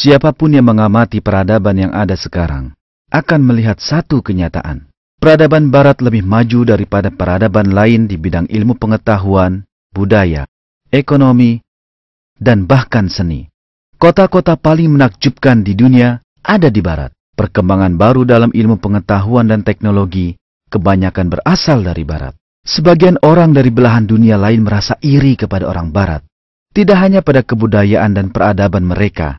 Siapapun yang mengamati peradaban yang ada sekarang akan melihat satu kenyataan. Peradaban Barat lebih maju daripada peradaban lain di bidang ilmu pengetahuan, budaya, ekonomi, dan bahkan seni. Kota-kota paling menakjubkan di dunia ada di Barat. Perkembangan baru dalam ilmu pengetahuan dan teknologi kebanyakan berasal dari Barat. Sebagian orang dari belahan dunia lain merasa iri kepada orang Barat. Tidak hanya pada kebudayaan dan peradaban mereka,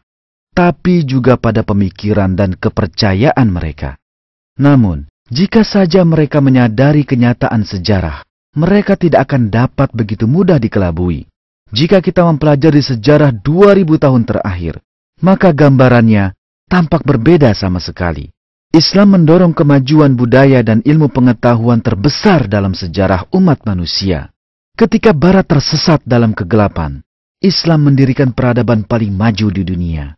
tapi juga pada pemikiran dan kepercayaan mereka. Namun, jika saja mereka menyadari kenyataan sejarah, mereka tidak akan dapat begitu mudah dikelabui. Jika kita mempelajari sejarah 2000 tahun terakhir, maka gambarannya tampak berbeda sama sekali. Islam mendorong kemajuan budaya dan ilmu pengetahuan terbesar dalam sejarah umat manusia. Ketika Barat tersesat dalam kegelapan, Islam mendirikan peradaban paling maju di dunia.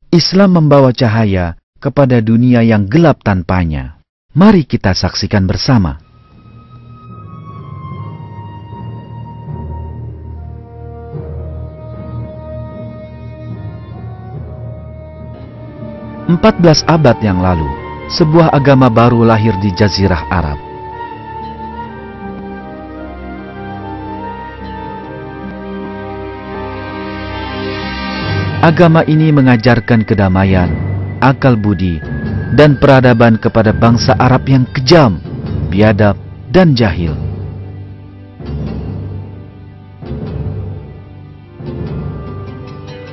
Islam membawa cahaya kepada dunia yang gelap tanpanya. Mari kita saksikan bersama. "14 abad yang lalu, sebuah agama baru lahir di Jazirah Arab. Agama ini mengajarkan kedamaian, akal budi, dan peradaban kepada bangsa Arab yang kejam, biadab, dan jahil.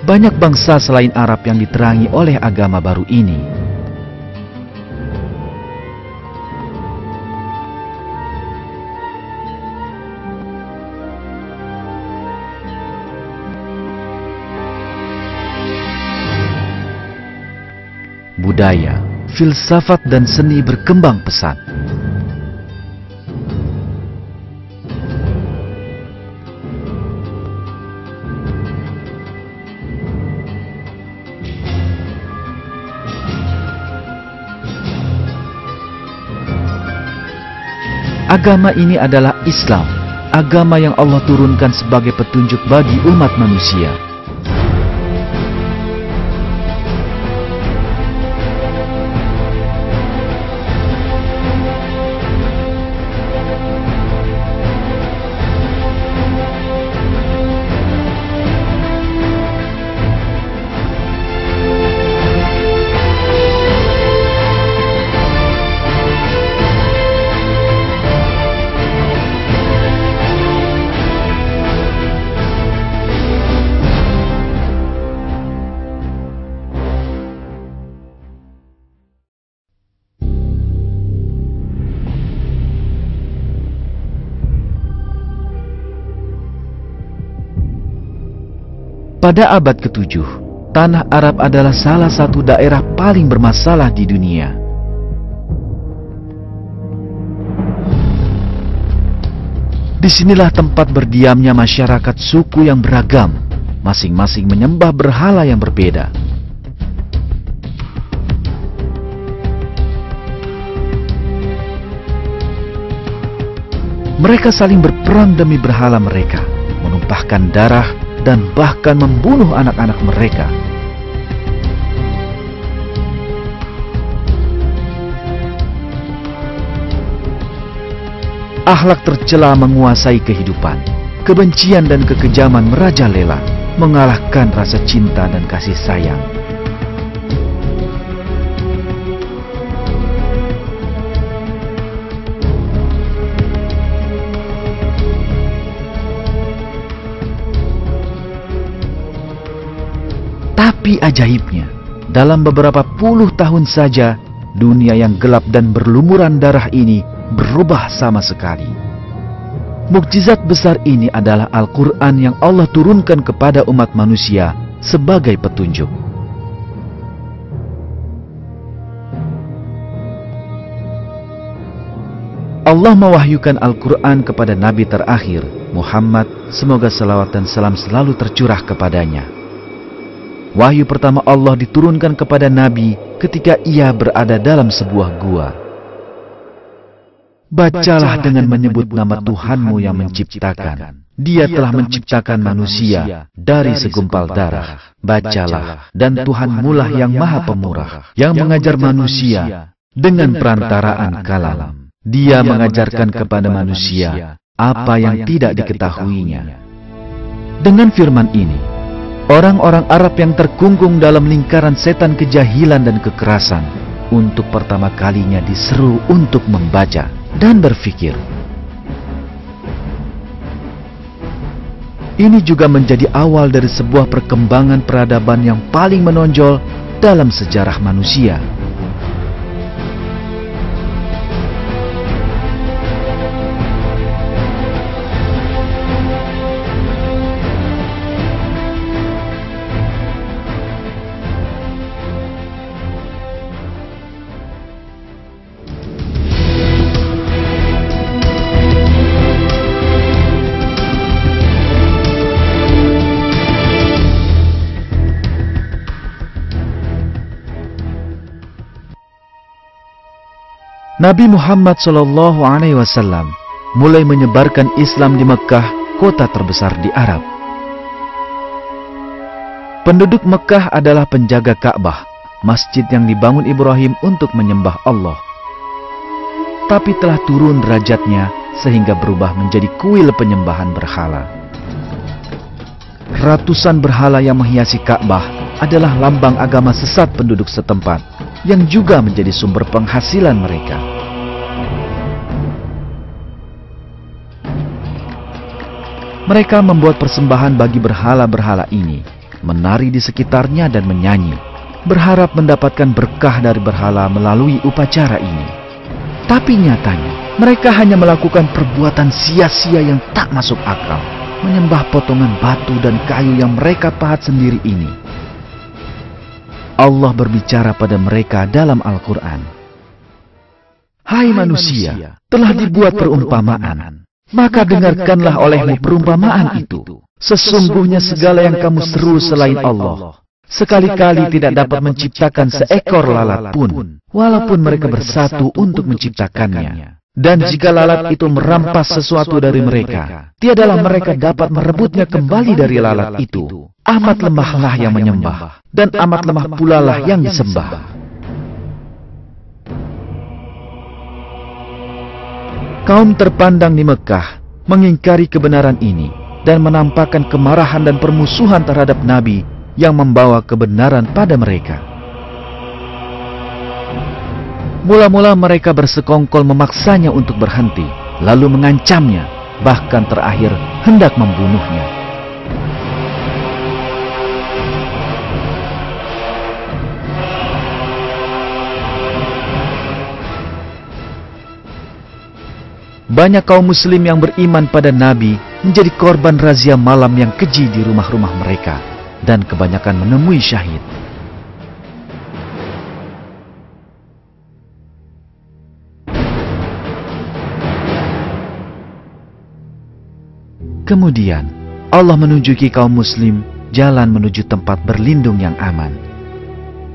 Banyak bangsa selain Arab yang diterangi oleh agama baru ini. Budaya, filsafat, dan seni berkembang pesat. Agama ini adalah Islam, agama yang Allah turunkan sebagai petunjuk bagi umat manusia. Pada abad ke-7, tanah Arab adalah salah satu daerah paling bermasalah di dunia. Disinilah tempat berdiamnya masyarakat suku yang beragam, masing-masing menyembah berhala yang berbeda. Mereka saling berperang demi berhala mereka, menumpahkan darah, dan bahkan membunuh anak-anak mereka. Akhlak tercela menguasai kehidupan. Kebencian dan kekejaman merajalela, mengalahkan rasa cinta dan kasih sayang. Tapi ajaibnya, dalam beberapa puluh tahun saja, dunia yang gelap dan berlumuran darah ini berubah sama sekali. Mukjizat besar ini adalah Al-Quran yang Allah turunkan kepada umat manusia sebagai petunjuk. Allah mewahyukan Al-Quran kepada Nabi terakhir, Muhammad, semoga salawat dan salam selalu tercurah kepadanya. Wahyu pertama Allah diturunkan kepada Nabi ketika ia berada dalam sebuah gua. Bacalah dengan menyebut nama Tuhanmu yang menciptakan, Dia telah menciptakan manusia dari segumpal darah. Bacalah, dan Tuhanmulah yang Maha Pemurah, yang mengajar manusia dengan perantaraan kalam. Dia mengajarkan kepada manusia apa yang tidak diketahuinya. Dengan firman ini, orang-orang Arab yang terkungkung dalam lingkaran setan kejahilan dan kekerasan untuk pertama kalinya diseru untuk membaca dan berpikir. Ini juga menjadi awal dari sebuah perkembangan peradaban yang paling menonjol dalam sejarah manusia. Nabi Muhammad SAW mulai menyebarkan Islam di Mekkah, kota terbesar di Arab. Penduduk Mekkah adalah penjaga Ka'bah, masjid yang dibangun Ibrahim untuk menyembah Allah. Tapi telah turun derajatnya sehingga berubah menjadi kuil penyembahan berhala. Ratusan berhala yang menghiasi Ka'bah adalah lambang agama sesat penduduk setempat, yang juga menjadi sumber penghasilan mereka. Mereka membuat persembahan bagi berhala-berhala ini, menari di sekitarnya dan menyanyi, berharap mendapatkan berkah dari berhala melalui upacara ini. Tapi nyatanya, mereka hanya melakukan perbuatan sia-sia yang tak masuk akal, menyembah potongan batu dan kayu yang mereka pahat sendiri ini. Allah berbicara pada mereka dalam Al-Quran. Hai manusia, telah dibuat perumpamaan. Maka dengarkanlah olehmu perumpamaan itu. Sesungguhnya segala yang kamu seru selain Allah, sekali-kali tidak dapat menciptakan seekor lalat pun, walaupun mereka bersatu untuk menciptakannya. Dan jika lalat itu merampas sesuatu dari mereka, tiadalah mereka dapat merebutnya kembali dari lalat itu. Amat lemahlah yang menyembah, dan amat lemah pula lah yang disembah. Kaum terpandang di Mekkah mengingkari kebenaran ini dan menampakkan kemarahan dan permusuhan terhadap Nabi yang membawa kebenaran pada mereka. Mula-mula mereka bersekongkol memaksanya untuk berhenti, lalu mengancamnya, bahkan terakhir hendak membunuhnya. Banyak kaum muslim yang beriman pada Nabi menjadi korban razia malam yang keji di rumah-rumah mereka, dan kebanyakan menemui syahid. Kemudian Allah menunjuki kaum muslim jalan menuju tempat berlindung yang aman.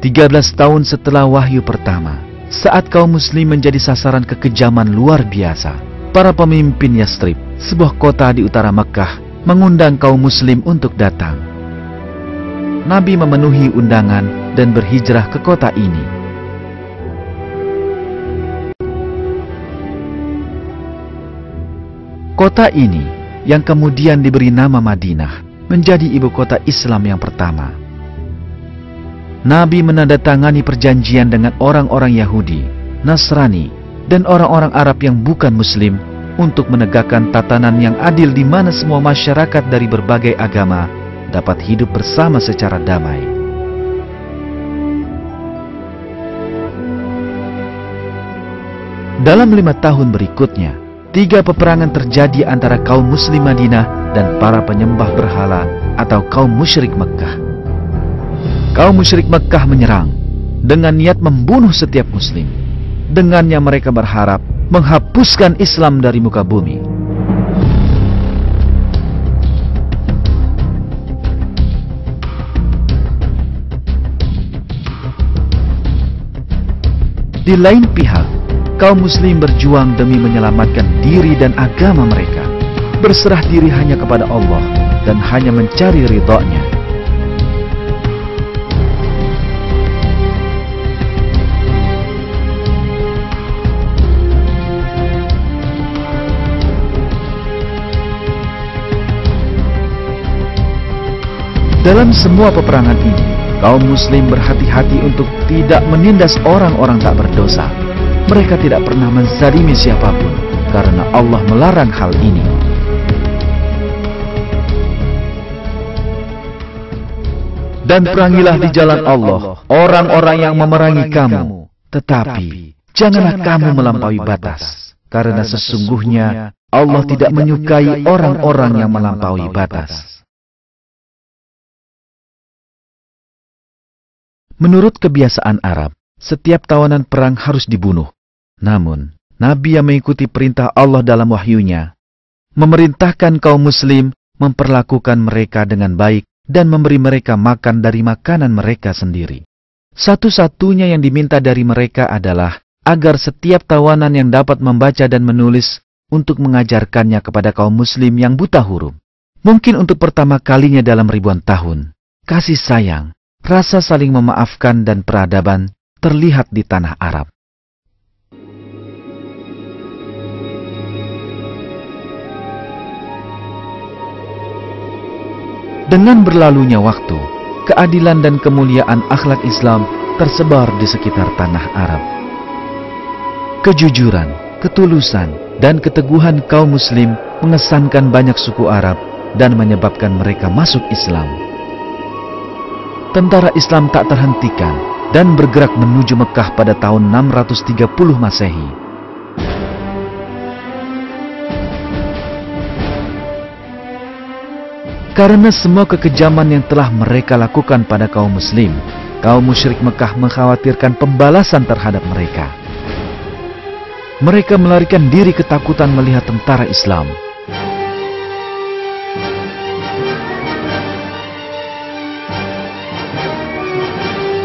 13 tahun setelah wahyu pertama, saat kaum muslim menjadi sasaran kekejaman luar biasa, para pemimpin Yastrib, sebuah kota di utara Mekkah, mengundang kaum muslim untuk datang. Nabi memenuhi undangan dan berhijrah ke kota ini. Kota ini, yang kemudian diberi nama Madinah, menjadi ibu kota Islam yang pertama. Nabi menandatangani perjanjian dengan orang-orang Yahudi, Nasrani, dan orang-orang Arab yang bukan Muslim untuk menegakkan tatanan yang adil di mana semua masyarakat dari berbagai agama dapat hidup bersama secara damai. Dalam 5 tahun berikutnya, 3 peperangan terjadi antara kaum Muslim Madinah dan para penyembah berhala atau kaum musyrik Mekkah. Kaum musyrik Mekkah menyerang dengan niat membunuh setiap Muslim. Dengannya mereka berharap menghapuskan Islam dari muka bumi. Di lain pihak, kaum muslim berjuang demi menyelamatkan diri dan agama mereka. berserah diri hanya kepada Allah dan hanya mencari ridha-Nya. Dalam semua peperangan ini, kaum muslim berhati-hati untuk tidak menindas orang-orang tak berdosa. Mereka tidak pernah menzalimi siapapun, karena Allah melarang hal ini. Dan perangilah di jalan Allah orang-orang yang memerangi kamu. Tetapi, janganlah kamu melampaui batas, karena sesungguhnya Allah tidak menyukai orang-orang yang melampaui batas. Menurut kebiasaan Arab, setiap tawanan perang harus dibunuh. Namun, Nabi yang mengikuti perintah Allah dalam wahyunya, memerintahkan kaum muslim memperlakukan mereka dengan baik dan memberi mereka makan dari makanan mereka sendiri. Satu-satunya yang diminta dari mereka adalah agar setiap tawanan yang dapat membaca dan menulis untuk mengajarkannya kepada kaum muslim yang buta huruf. Mungkin untuk pertama kalinya dalam ribuan tahun, kasih sayang, rasa saling memaafkan dan peradaban terlihat di tanah Arab. Dengan berlalunya waktu, keadilan dan kemuliaan akhlak Islam tersebar di sekitar tanah Arab. Kejujuran, ketulusan, dan keteguhan kaum muslim mengesankan banyak suku Arab dan menyebabkan mereka masuk Islam. Tentara Islam tak terhentikan dan bergerak menuju Mekah pada tahun 630 Masehi. Karena semua kekejaman yang telah mereka lakukan pada kaum muslim, kaum musyrik Mekah mengkhawatirkan pembalasan terhadap mereka. Mereka melarikan diri ketakutan melihat tentara Islam.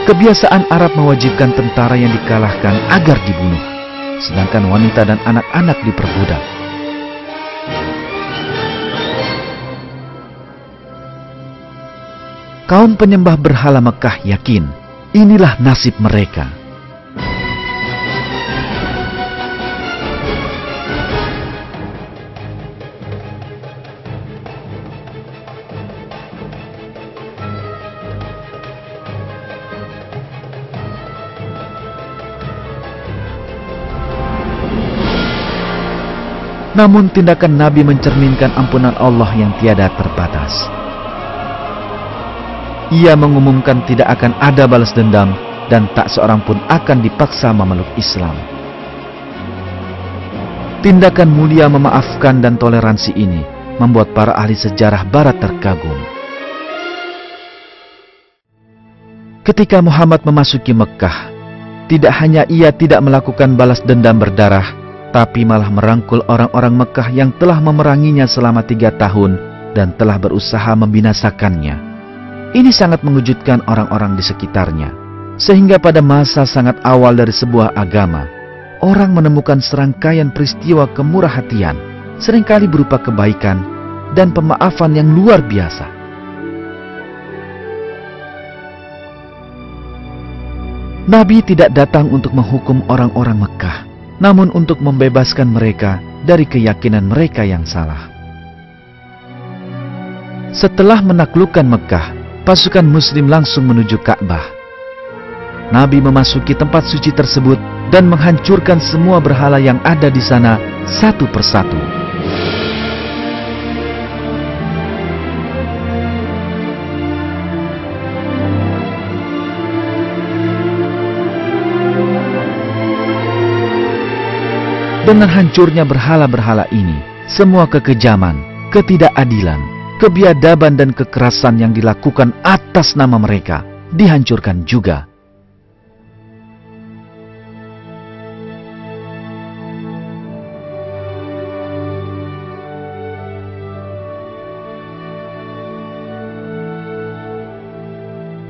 Kebiasaan Arab mewajibkan tentara yang dikalahkan agar dibunuh, sedangkan wanita dan anak-anak diperbudak. Kaum penyembah berhala Mekah yakin inilah nasib mereka. Namun tindakan Nabi mencerminkan ampunan Allah yang tiada terbatas. Ia mengumumkan tidak akan ada balas dendam dan tak seorang pun akan dipaksa memeluk Islam. Tindakan mulia memaafkan dan toleransi ini membuat para ahli sejarah Barat terkagum. Ketika Muhammad memasuki Mekah, tidak hanya ia tidak melakukan balas dendam berdarah, tapi malah merangkul orang-orang Mekah yang telah memeranginya selama 3 tahun dan telah berusaha membinasakannya. Ini sangat mengejutkan orang-orang di sekitarnya, sehingga pada masa sangat awal dari sebuah agama, orang menemukan serangkaian peristiwa kemurahhatian, seringkali berupa kebaikan dan pemaafan yang luar biasa. Nabi tidak datang untuk menghukum orang-orang Mekah, namun untuk membebaskan mereka dari keyakinan mereka yang salah. Setelah menaklukkan Mekah, pasukan muslim langsung menuju Ka'bah. Nabi memasuki tempat suci tersebut dan menghancurkan semua berhala yang ada di sana satu persatu. Dengan hancurnya berhala-berhala ini, semua kekejaman, ketidakadilan, kebiadaban dan kekerasan yang dilakukan atas nama mereka dihancurkan juga.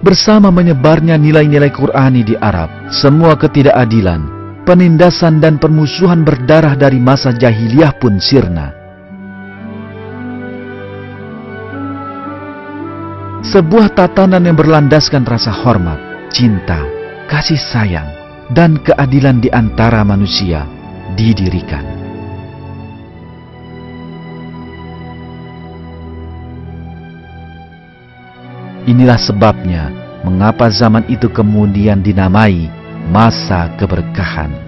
Bersama menyebarnya nilai-nilai Qur'ani di Arab, semua ketidakadilan, penindasan dan permusuhan berdarah dari masa jahiliyah pun sirna. Sebuah tatanan yang berlandaskan rasa hormat, cinta, kasih sayang, dan keadilan di antara manusia didirikan. Inilah sebabnya mengapa zaman itu kemudian dinamai masa keberkahan.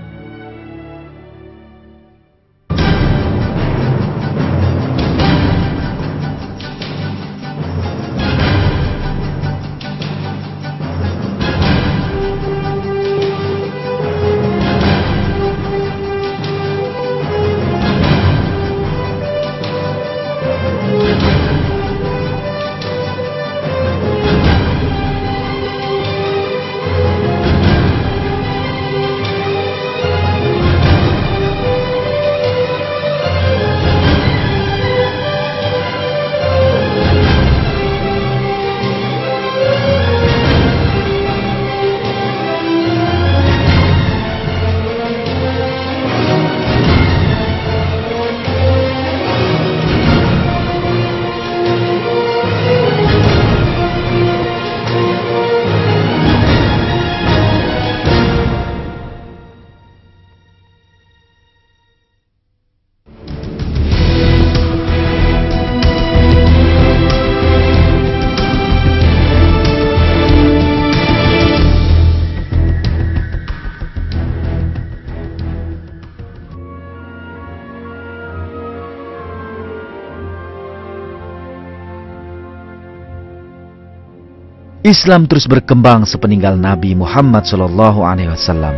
Islam terus berkembang sepeninggal Nabi Muhammad SAW.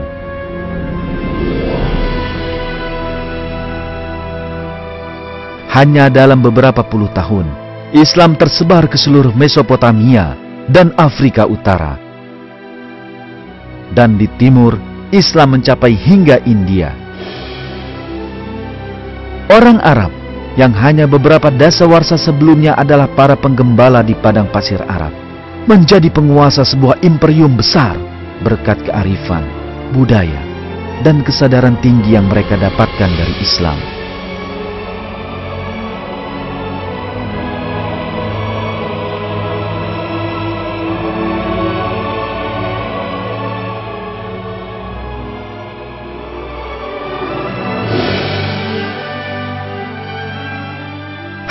Hanya dalam beberapa puluh tahun, Islam tersebar ke seluruh Mesopotamia dan Afrika Utara. Dan di timur, Islam mencapai hingga India. Orang Arab yang hanya beberapa dasawarsa sebelumnya adalah para penggembala di padang pasir Arab, menjadi penguasa sebuah imperium besar berkat kearifan, budaya, dan kesadaran tinggi yang mereka dapatkan dari Islam.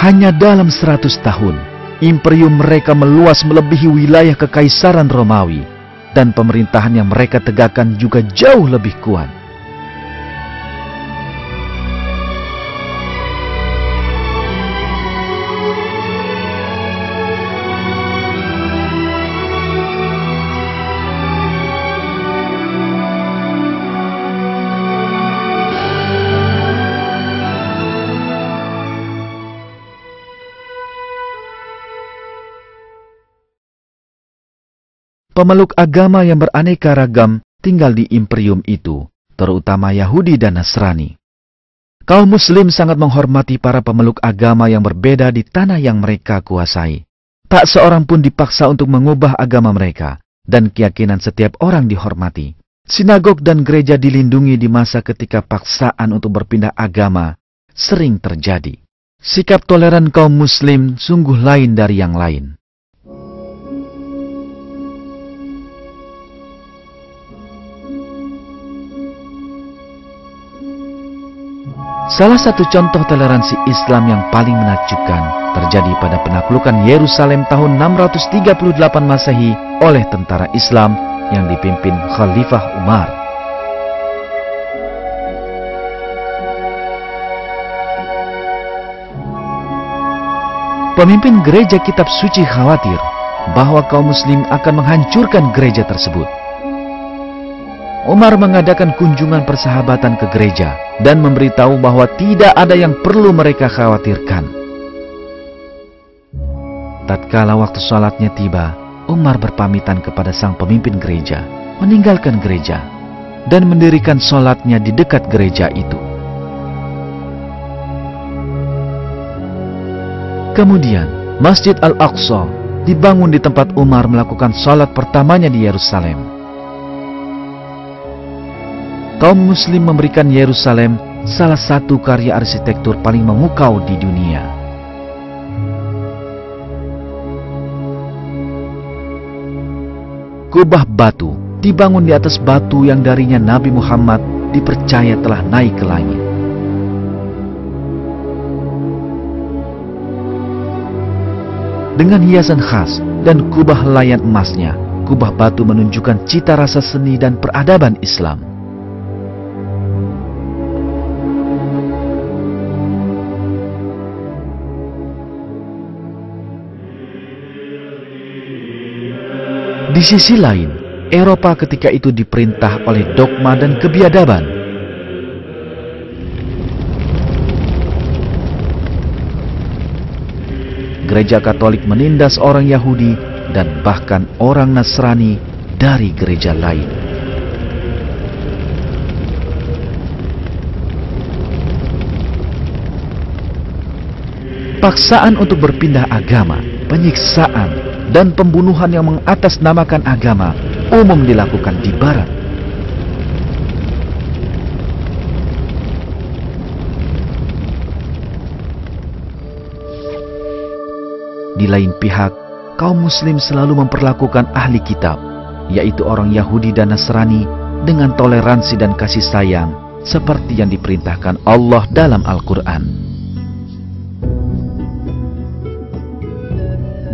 Hanya dalam 100 tahun, imperium mereka meluas melebihi wilayah kekaisaran Romawi, dan pemerintahan yang mereka tegakkan juga jauh lebih kuat. Pemeluk agama yang beraneka ragam tinggal di imperium itu, terutama Yahudi dan Nasrani. Kaum Muslim sangat menghormati para pemeluk agama yang berbeda di tanah yang mereka kuasai. Tak seorang pun dipaksa untuk mengubah agama mereka, dan keyakinan setiap orang dihormati. Sinagog dan gereja dilindungi di masa ketika paksaan untuk berpindah agama sering terjadi. Sikap toleran kaum Muslim sungguh lain dari yang lain. Salah satu contoh toleransi Islam yang paling menakjubkan terjadi pada penaklukan Yerusalem tahun 638 Masehi oleh tentara Islam yang dipimpin Khalifah Umar. Pemimpin gereja kitab suci khawatir bahwa kaum muslim akan menghancurkan gereja tersebut. Umar mengadakan kunjungan persahabatan ke gereja dan memberitahu bahwa tidak ada yang perlu mereka khawatirkan. Tatkala waktu sholatnya tiba, Umar berpamitan kepada sang pemimpin gereja, meninggalkan gereja, dan mendirikan sholatnya di dekat gereja itu. Kemudian, Masjid Al-Aqsa dibangun di tempat Umar melakukan sholat pertamanya di Yerusalem. Kaum muslim memberikan Yerusalem salah satu karya arsitektur paling memukau di dunia. Kubah batu dibangun di atas batu yang darinya Nabi Muhammad dipercaya telah naik ke langit. Dengan hiasan khas dan kubah helaian emasnya, kubah batu menunjukkan cita rasa seni dan peradaban Islam. Di sisi lain, Eropa ketika itu diperintah oleh dogma dan kebiadaban. Gereja Katolik menindas orang Yahudi dan bahkan orang Nasrani dari gereja lain. Paksaan untuk berpindah agama, penyiksaan, dan pembunuhan yang mengatasnamakan agama umum dilakukan di Barat. Di lain pihak, kaum muslim selalu memperlakukan ahli kitab, yaitu orang Yahudi dan Nasrani, dengan toleransi dan kasih sayang, seperti yang diperintahkan Allah dalam Al-Quran.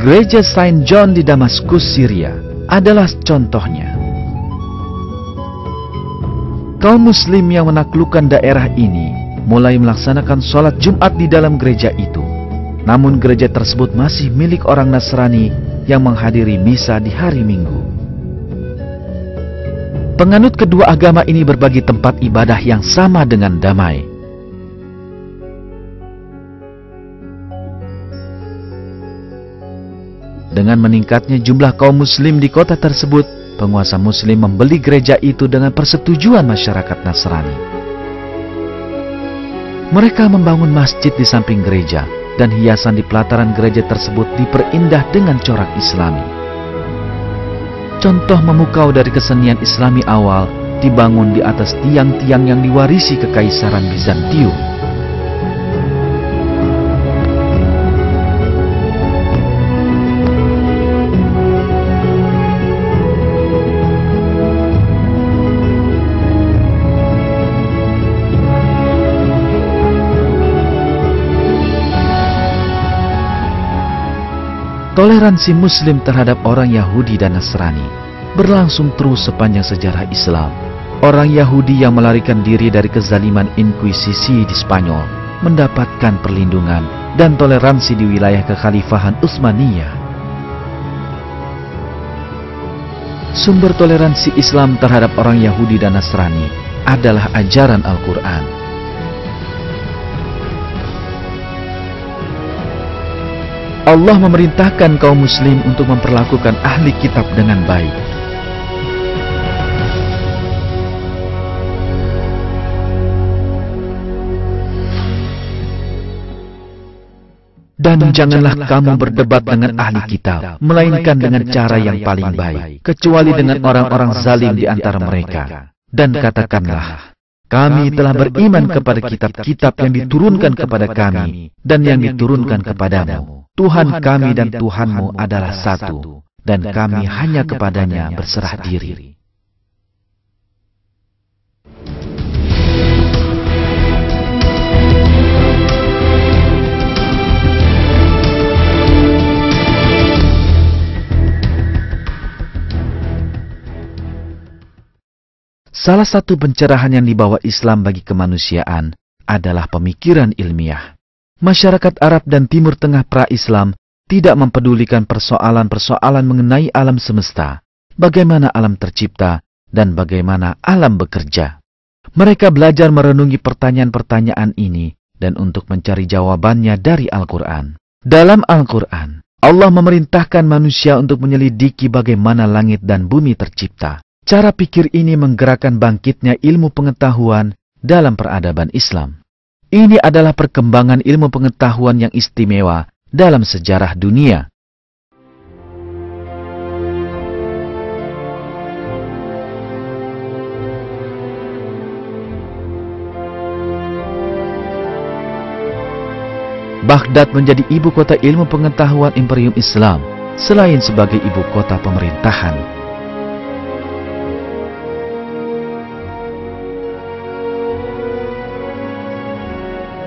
Gereja Saint John di Damaskus, Syria adalah contohnya. Kaum muslim yang menaklukkan daerah ini mulai melaksanakan sholat Jumat di dalam gereja itu. Namun gereja tersebut masih milik orang Nasrani yang menghadiri misa di hari Minggu. Penganut kedua agama ini berbagi tempat ibadah yang sama dengan damai. Dengan meningkatnya jumlah kaum muslim di kota tersebut, penguasa muslim membeli gereja itu dengan persetujuan masyarakat Nasrani. Mereka membangun masjid di samping gereja, dan hiasan di pelataran gereja tersebut diperindah dengan corak Islami. Contoh memukau dari kesenian Islami awal dibangun di atas tiang-tiang yang diwarisi Kekaisaran Bizantium. Toleransi Muslim terhadap orang Yahudi dan Nasrani berlangsung terus sepanjang sejarah Islam. Orang Yahudi yang melarikan diri dari kezaliman Inkuisisi di Spanyol mendapatkan perlindungan dan toleransi di wilayah kekhalifahan Utsmaniyah. Sumber toleransi Islam terhadap orang Yahudi dan Nasrani adalah ajaran Al-Quran. Allah memerintahkan kaum muslim untuk memperlakukan ahli kitab dengan baik. Dan janganlah kamu berdebat dengan ahli kitab, melainkan dengan cara yang paling baik, kecuali dengan orang-orang zalim di antara mereka. Dan katakanlah, kami telah beriman kepada kitab-kitab yang diturunkan kepada kami dan yang diturunkan kepadamu. Tuhan kami dan Tuhanmu adalah satu, dan kami hanya kepadanya berserah diri. Salah satu pencerahan yang dibawa Islam bagi kemanusiaan adalah pemikiran ilmiah. Masyarakat Arab dan Timur Tengah pra-Islam tidak mempedulikan persoalan-persoalan mengenai alam semesta, bagaimana alam tercipta, dan bagaimana alam bekerja. Mereka belajar merenungi pertanyaan-pertanyaan ini dan untuk mencari jawabannya dari Al-Quran. Dalam Al-Quran, Allah memerintahkan manusia untuk menyelidiki bagaimana langit dan bumi tercipta. Cara pikir ini menggerakkan bangkitnya ilmu pengetahuan dalam peradaban Islam. Ini adalah perkembangan ilmu pengetahuan yang istimewa dalam sejarah dunia. Baghdad menjadi ibu kota ilmu pengetahuan Imperium Islam, selain sebagai ibu kota pemerintahan.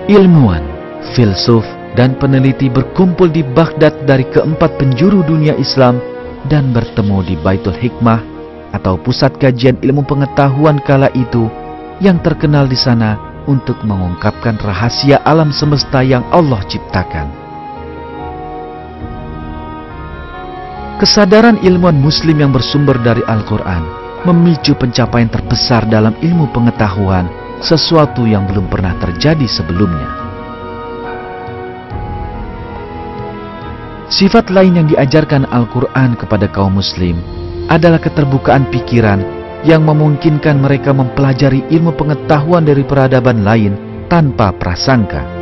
Ilmuwan, filsuf, dan peneliti berkumpul di Baghdad dari keempat penjuru dunia Islam dan bertemu di Baitul Hikmah atau pusat kajian ilmu pengetahuan kala itu yang terkenal di sana untuk mengungkapkan rahasia alam semesta yang Allah ciptakan. Kesadaran ilmuwan muslim yang bersumber dari Al-Quran memicu pencapaian terbesar dalam ilmu pengetahuan, sesuatu yang belum pernah terjadi sebelumnya. Sifat lain yang diajarkan Al-Quran kepada kaum muslim adalah keterbukaan pikiran yang memungkinkan mereka mempelajari ilmu pengetahuan dari peradaban lain tanpa prasangka.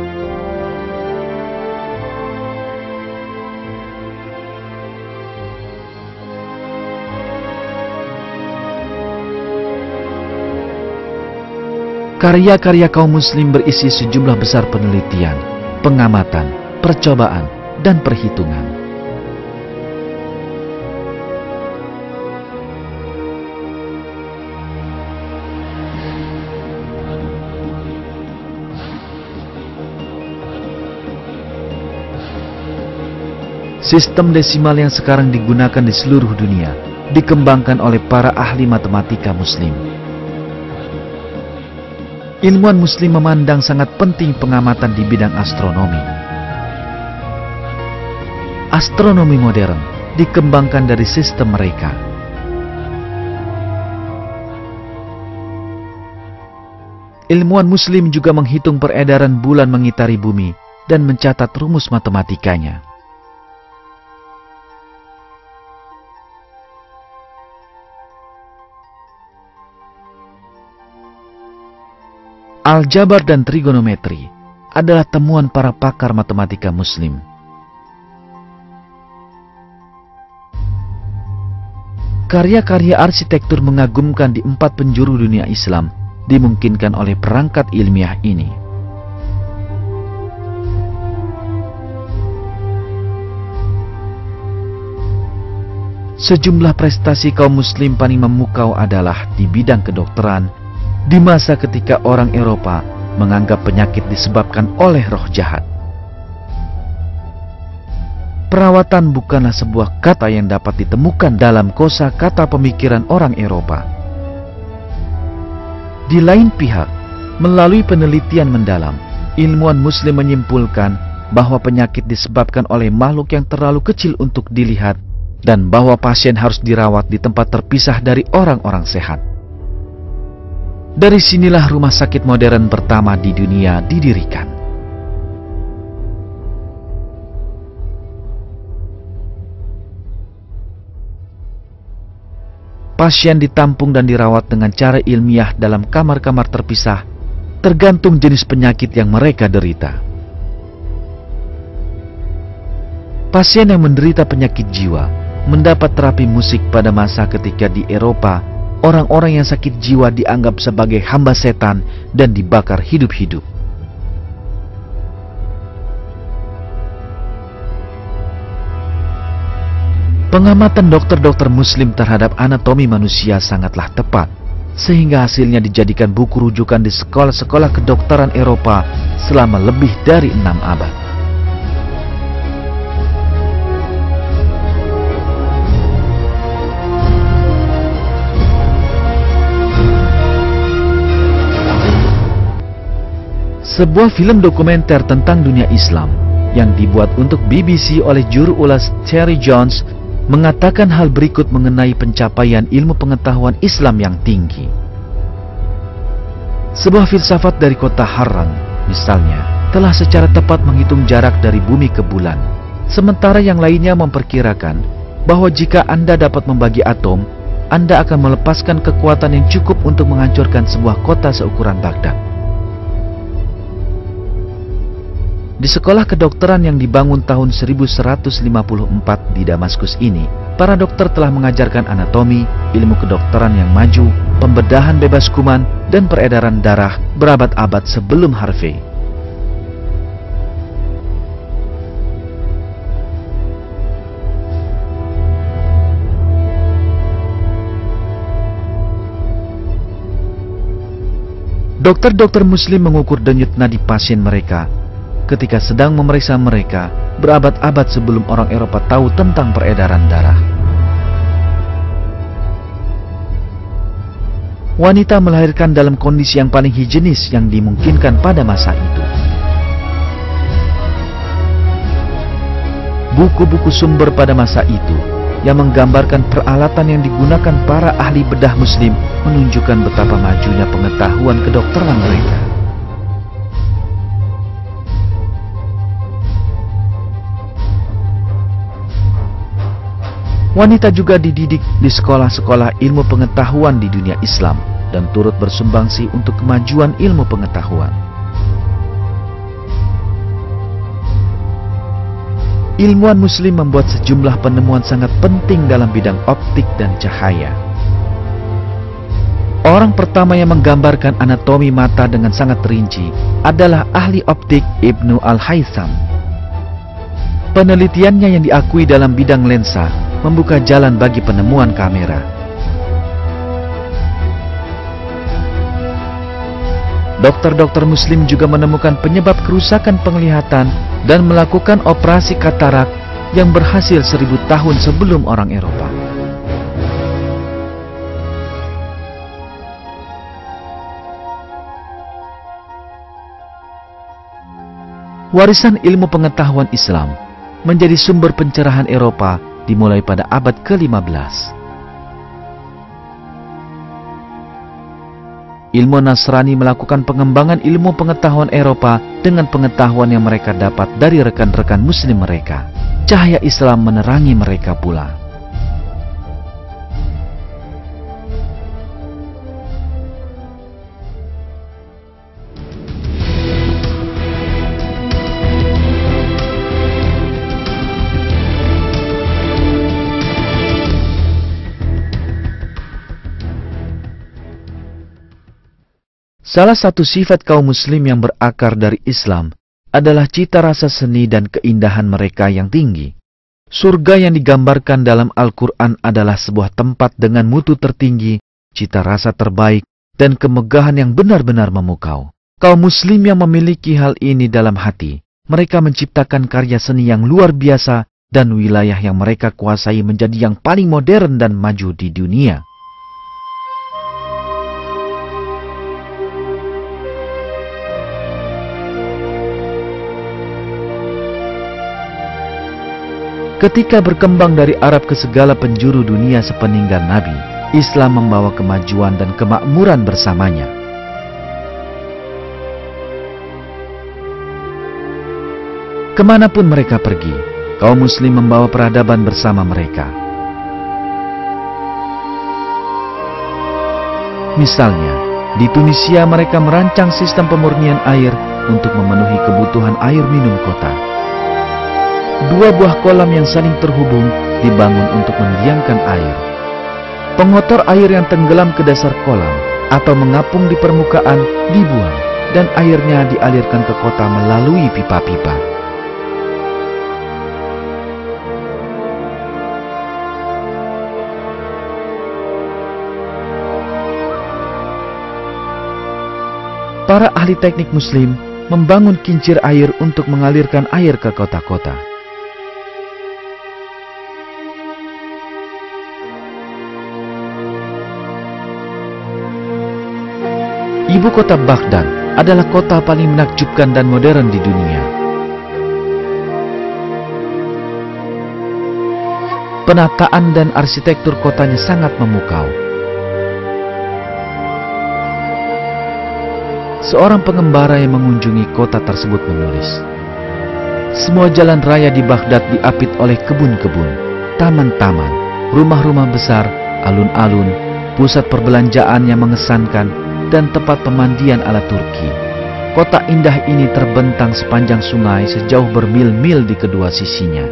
Karya-karya kaum muslim berisi sejumlah besar penelitian, pengamatan, percobaan, dan perhitungan. Sistem desimal yang sekarang digunakan di seluruh dunia dikembangkan oleh para ahli matematika muslim. Ilmuwan muslim memandang sangat penting pengamatan di bidang astronomi. Astronomi modern dikembangkan dari sistem mereka. Ilmuwan muslim juga menghitung peredaran bulan mengitari bumi dan mencatat rumus matematikanya. Aljabar dan trigonometri adalah temuan para pakar matematika muslim. Karya-karya arsitektur mengagumkan di 4 penjuru dunia Islam dimungkinkan oleh perangkat ilmiah ini. Sejumlah prestasi kaum muslim paling memukau adalah di bidang kedokteran, di masa ketika orang Eropa menganggap penyakit disebabkan oleh roh jahat. Perawatan bukanlah sebuah kata yang dapat ditemukan dalam kosakata pemikiran orang Eropa. Di lain pihak, melalui penelitian mendalam, ilmuwan muslim menyimpulkan bahwa penyakit disebabkan oleh makhluk yang terlalu kecil untuk dilihat dan bahwa pasien harus dirawat di tempat terpisah dari orang-orang sehat. Dari sinilah rumah sakit modern pertama di dunia didirikan. Pasien ditampung dan dirawat dengan cara ilmiah dalam kamar-kamar terpisah, tergantung jenis penyakit yang mereka derita. Pasien yang menderita penyakit jiwa mendapat terapi musik pada masa ketika di Eropa, orang-orang yang sakit jiwa dianggap sebagai hamba setan dan dibakar hidup-hidup. Pengamatan dokter-dokter muslim terhadap anatomi manusia sangatlah tepat, sehingga hasilnya dijadikan buku rujukan di sekolah-sekolah kedokteran Eropa selama lebih dari 6 abad. Sebuah film dokumenter tentang dunia Islam yang dibuat untuk BBC oleh juru ulas Terry Jones mengatakan hal berikut mengenai pencapaian ilmu pengetahuan Islam yang tinggi. Sebuah filsafat dari kota Harran, misalnya, telah secara tepat menghitung jarak dari bumi ke bulan, sementara yang lainnya memperkirakan bahwa jika Anda dapat membagi atom, Anda akan melepaskan kekuatan yang cukup untuk menghancurkan sebuah kota seukuran Baghdad. Di sekolah kedokteran yang dibangun tahun 1154 di Damaskus ini, para dokter telah mengajarkan anatomi, ilmu kedokteran yang maju, pembedahan bebas kuman, dan peredaran darah berabad-abad sebelum Harvey. Dokter-dokter Muslim mengukur denyut nadi pasien mereka ketika sedang memeriksa mereka berabad-abad sebelum orang Eropa tahu tentang peredaran darah. Wanita melahirkan dalam kondisi yang paling higienis yang dimungkinkan pada masa itu. Buku-buku sumber pada masa itu yang menggambarkan peralatan yang digunakan para ahli bedah Muslim menunjukkan betapa majunya pengetahuan kedokteran mereka. Wanita juga dididik di sekolah-sekolah ilmu pengetahuan di dunia Islam dan turut bersumbangsi untuk kemajuan ilmu pengetahuan. Ilmuwan Muslim membuat sejumlah penemuan sangat penting dalam bidang optik dan cahaya. Orang pertama yang menggambarkan anatomi mata dengan sangat rinci adalah ahli optik Ibnu Al-Haytham. Penelitiannya yang diakui dalam bidang lensa membuka jalan bagi penemuan kamera. Dokter-dokter Muslim juga menemukan penyebab kerusakan penglihatan dan melakukan operasi katarak yang berhasil 1000 tahun sebelum orang Eropa. Warisan ilmu pengetahuan Islam menjadi sumber pencerahan Eropa dimulai pada abad ke-15. Ilmu Nasrani melakukan pengembangan ilmu pengetahuan Eropa dengan pengetahuan yang mereka dapat dari rekan-rekan Muslim mereka. Cahaya Islam menerangi mereka pula. Salah satu sifat kaum Muslim yang berakar dari Islam adalah cita rasa seni dan keindahan mereka yang tinggi. Surga yang digambarkan dalam Al-Quran adalah sebuah tempat dengan mutu tertinggi, cita rasa terbaik, dan kemegahan yang benar-benar memukau. Kaum Muslim yang memiliki hal ini dalam hati, mereka menciptakan karya seni yang luar biasa dan wilayah yang mereka kuasai menjadi yang paling modern dan maju di dunia. Ketika berkembang dari Arab ke segala penjuru dunia sepeninggal Nabi, Islam membawa kemajuan dan kemakmuran bersamanya. Kemanapun mereka pergi, kaum Muslim membawa peradaban bersama mereka. Misalnya, di Tunisia mereka merancang sistem pemurnian air untuk memenuhi kebutuhan air minum kota. 2 buah kolam yang saling terhubung dibangun untuk mendiamkan air. Pengotor air yang tenggelam ke dasar kolam atau mengapung di permukaan dibuang dan airnya dialirkan ke kota melalui pipa-pipa. Para ahli teknik Muslim membangun kincir air untuk mengalirkan air ke kota-kota. Ibu kota Baghdad adalah kota paling menakjubkan dan modern di dunia. Penataan dan arsitektur kotanya sangat memukau. Seorang pengembara yang mengunjungi kota tersebut menulis, semua jalan raya di Baghdad diapit oleh kebun-kebun, taman-taman, rumah-rumah besar, alun-alun, pusat perbelanjaan yang mengesankan, dan tempat pemandian ala Turki. Kota indah ini terbentang sepanjang sungai sejauh bermil-mil di kedua sisinya.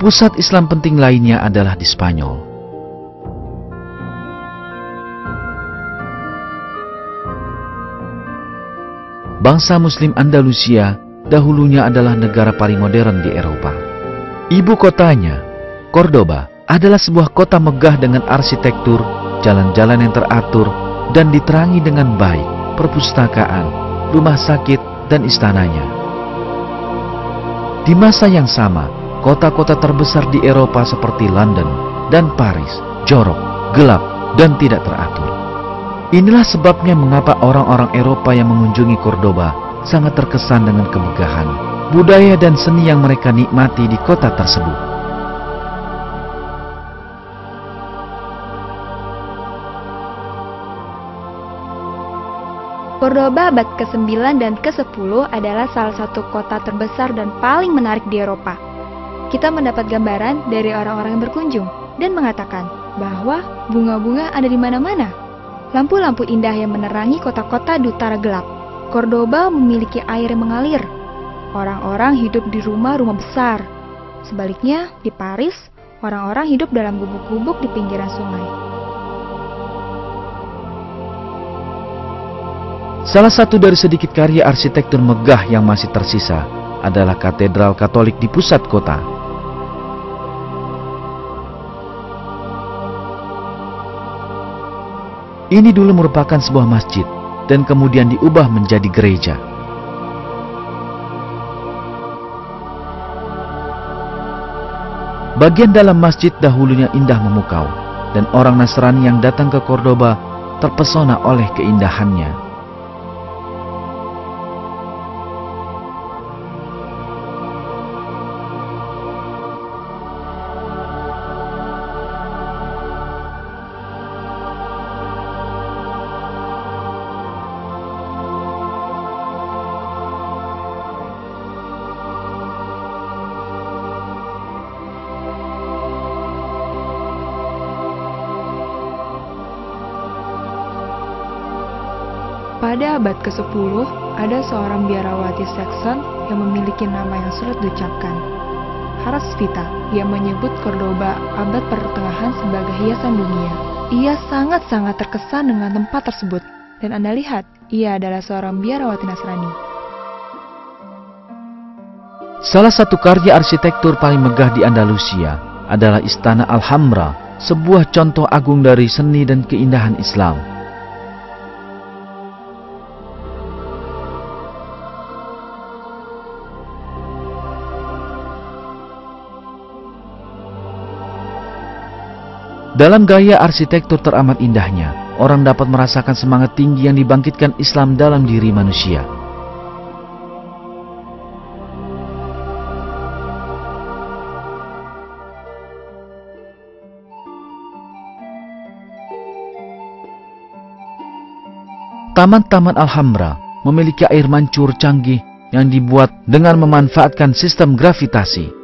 Pusat Islam penting lainnya adalah di Spanyol. Bangsa Muslim Andalusia dahulunya adalah negara paling modern di Eropa. Ibu kotanya, Cordoba, adalah sebuah kota megah dengan arsitektur, jalan-jalan yang teratur, dan diterangi dengan baik perpustakaan, rumah sakit, dan istananya. Di masa yang sama, kota-kota terbesar di Eropa seperti London dan Paris jorok, gelap, dan tidak teratur. Inilah sebabnya mengapa orang-orang Eropa yang mengunjungi Cordoba sangat terkesan dengan kemegahan, budaya dan seni yang mereka nikmati di kota tersebut. Cordoba abad ke-9 dan ke-10 adalah salah satu kota terbesar dan paling menarik di Eropa. Kita mendapat gambaran dari orang-orang yang berkunjung dan mengatakan bahwa bunga-bunga ada di mana-mana. Lampu-lampu indah yang menerangi kota-kota di utara gelap. Cordoba memiliki air yang mengalir. Orang-orang hidup di rumah-rumah besar. Sebaliknya, di Paris, orang-orang hidup dalam gubuk-gubuk di pinggiran sungai. Salah satu dari sedikit karya arsitektur megah yang masih tersisa adalah katedral Katolik di pusat kota. Ini dulu merupakan sebuah masjid dan kemudian diubah menjadi gereja. Bagian dalam masjid dahulunya indah memukau, dan orang Nasrani yang datang ke Cordoba terpesona oleh keindahannya. Pada abad ke-10, ada seorang biarawati Saxon yang memiliki nama yang sulit diucapkan. Harasvita, yang menyebut Cordoba abad pertengahan sebagai hiasan dunia. Ia sangat-sangat terkesan dengan tempat tersebut, dan Anda lihat, ia adalah seorang biarawati Nasrani. Salah satu karya arsitektur paling megah di Andalusia adalah Istana Alhambra, sebuah contoh agung dari seni dan keindahan Islam. Dalam gaya arsitektur teramat indahnya, orang dapat merasakan semangat tinggi yang dibangkitkan Islam dalam diri manusia. Taman-taman Alhambra memiliki air mancur canggih yang dibuat dengan memanfaatkan sistem gravitasi.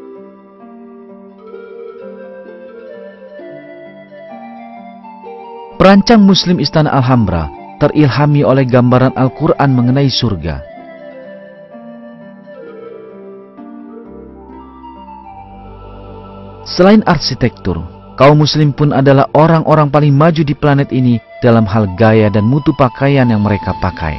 Perancang Muslim Istana Alhambra terilhami oleh gambaran Al-Quran mengenai surga. Selain arsitektur, kaum Muslim pun adalah orang-orang paling maju di planet ini dalam hal gaya dan mutu pakaian yang mereka pakai.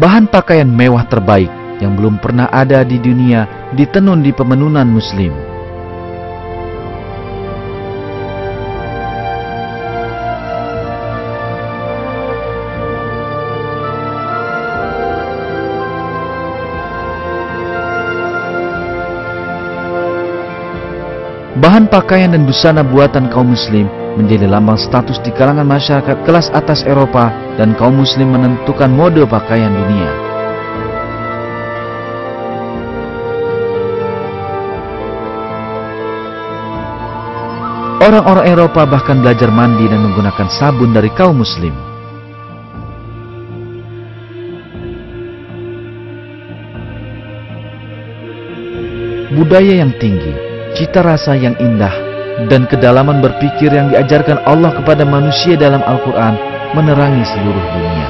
Bahan pakaian mewah terbaik yang belum pernah ada di dunia ditenun di pemenunan Muslim. Bahan pakaian dan busana buatan kaum Muslim menjadi lambang status di kalangan masyarakat kelas atas Eropa, dan kaum Muslim menentukan mode pakaian dunia. Orang-orang Eropa bahkan belajar mandi dan menggunakan sabun dari kaum Muslim. Budaya yang tinggi, cita rasa yang indah, dan kedalaman berpikir yang diajarkan Allah kepada manusia dalam Al-Quran menerangi seluruh dunia.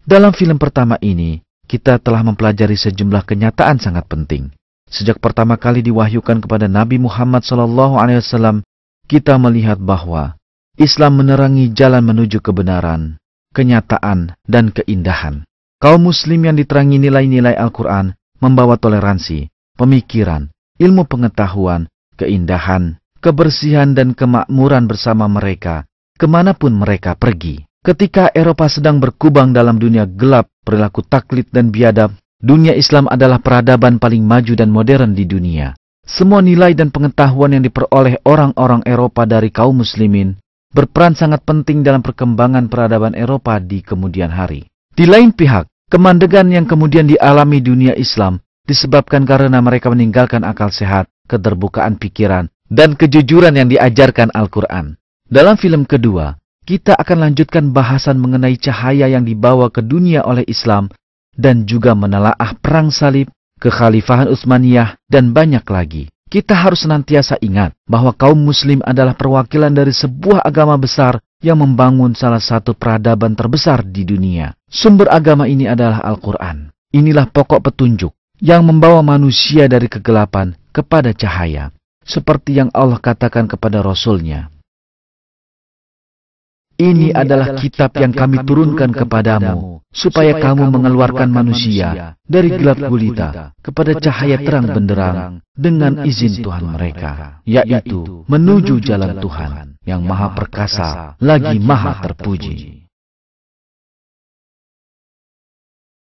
Dalam film pertama ini, kita telah mempelajari sejumlah kenyataan sangat penting. Sejak pertama kali diwahyukan kepada Nabi Muhammad SAW, kita melihat bahwa Islam menerangi jalan menuju kebenaran, kenyataan, dan keindahan. Kaum muslim yang diterangi nilai-nilai Al-Quran membawa toleransi, pemikiran, ilmu pengetahuan, keindahan, kebersihan, dan kemakmuran bersama mereka, kemanapun mereka pergi. Ketika Eropa sedang berkubang dalam dunia gelap, perilaku taklid dan biadab, dunia Islam adalah peradaban paling maju dan modern di dunia. Semua nilai dan pengetahuan yang diperoleh orang-orang Eropa dari kaum muslimin berperan sangat penting dalam perkembangan peradaban Eropa di kemudian hari. Di lain pihak, kemandegan yang kemudian dialami dunia Islam disebabkan karena mereka meninggalkan akal sehat, keterbukaan pikiran, dan kejujuran yang diajarkan Al-Quran. Dalam film kedua, kita akan lanjutkan bahasan mengenai cahaya yang dibawa ke dunia oleh Islam dan juga menelaah perang salib, kekhalifahan Utsmaniyah, dan banyak lagi. Kita harus senantiasa ingat bahwa kaum muslim adalah perwakilan dari sebuah agama besar yang membangun salah satu peradaban terbesar di dunia. Sumber agama ini adalah Al-Quran. Inilah pokok petunjuk yang membawa manusia dari kegelapan kepada cahaya, seperti yang Allah katakan kepada Rasul-Nya. Ini adalah kitab yang kami turunkan kepadamu, supaya kamu mengeluarkan manusia dari gelap gulita kepada cahaya terang benderang dengan izin Tuhan mereka, yaitu menuju jalan Tuhan yang maha perkasa lagi maha terpuji.